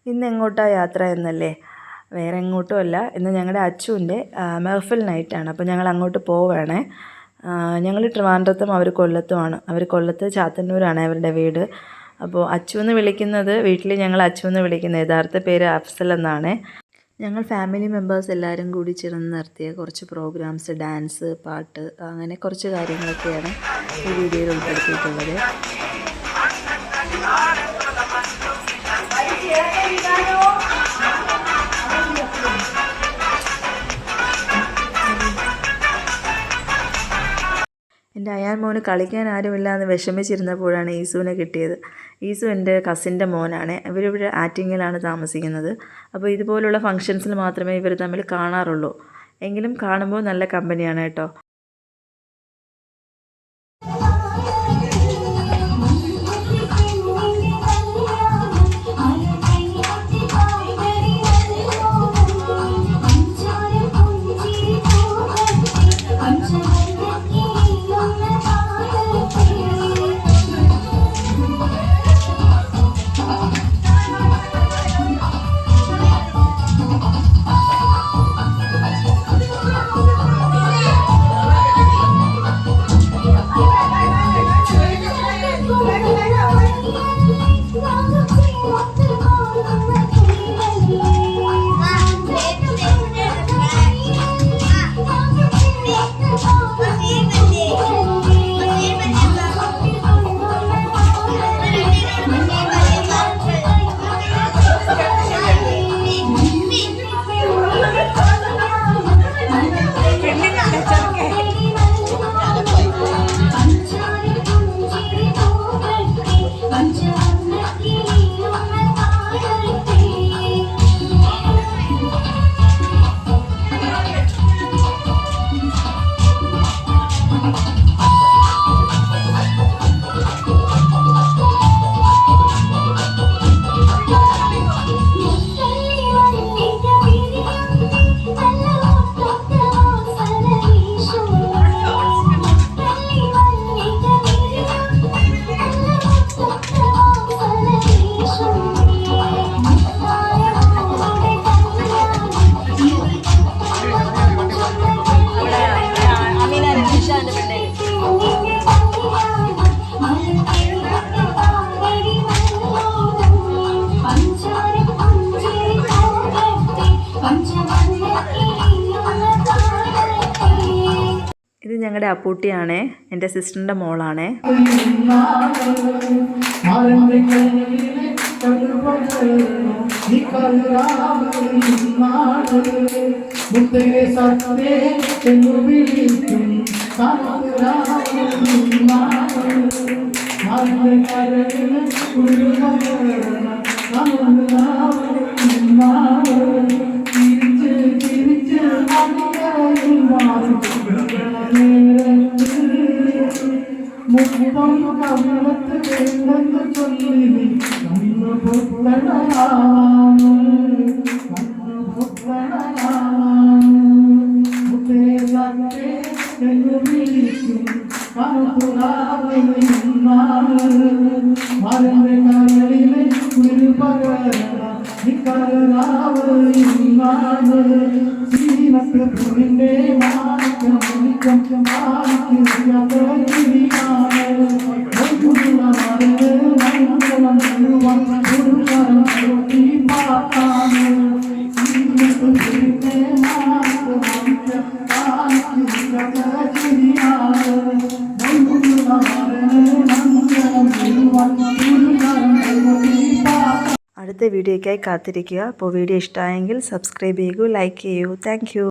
ഇന്ന് എങ്ങോട്ടാണ് യാത്ര എന്നല്ലേ? വേറെ എങ്ങോട്ടും അല്ല, ഇന്ന് ഞങ്ങളുടെ അച്ചുവിൻ്റെ മെഹഫിൽ നൈറ്റാണ്. അപ്പോൾ ഞങ്ങൾ അങ്ങോട്ട് പോവുകയാണേ. ഞങ്ങൾ ട്രിവാൻഡ്രത്തും അവർ കൊല്ലത്തുമാണ്. അവർ കൊല്ലത്ത് ചാത്തന്നൂരാണ് അവരുടെ വീട്. അപ്പോൾ അച്ചു എന്ന് വിളിക്കുന്നത്, വീട്ടിൽ ഞങ്ങൾ അച്ചു എന്ന് വിളിക്കുന്നത്, യഥാർത്ഥ പേര് അഫ്സൽ എന്നാണ്. ഞങ്ങൾ ഫാമിലി മെമ്പേഴ്സ് എല്ലാവരും കൂടി ചേർന്ന് നടത്തിയ കുറച്ച് പ്രോഗ്രാംസ്, ഡാൻസ്, പാട്ട്, അങ്ങനെ കുറച്ച് കാര്യങ്ങളൊക്കെയാണ് ഈ വീഡിയോയിൽ ഉൾപ്പെടുത്തിയിട്ടുള്ളത്. എൻ്റെ അയാൻ മോന് കളിക്കാൻ ആരുമില്ല എന്ന് വിഷമിച്ചിരുന്നപ്പോഴാണ് ഈസുവിനെ കിട്ടിയത്. ഈസു എൻ്റെ കസിൻ്റെ മോനാണ്. ഇവരിവിടെ ആറ്റിങ്ങലാണ് താമസിക്കുന്നത്. അപ്പോൾ ഇതുപോലുള്ള ഫംഗ്ഷൻസിൽ മാത്രമേ ഇവർ തമ്മിൽ കാണാറുള്ളൂ. എങ്കിലും കാണുമ്പോൾ നല്ല കമ്പനിയാണ് കേട്ടോ. ഇത് ഞങ്ങളുടെ അപ്പൂട്ടിയാണേ, എൻ്റെ സിസ്റ്ററിൻ്റെ മോളാണേ. അടുത്ത വീഡിയോയ്ക്കായി കാത്തിരിക്കുക. അപ്പോൾ വീഡിയോ ഇഷ്ടമായെങ്കിൽ സബ്സ്ക്രൈബ് ചെയ്യൂ, ലൈക്ക് ചെയ്യൂ. Thank you.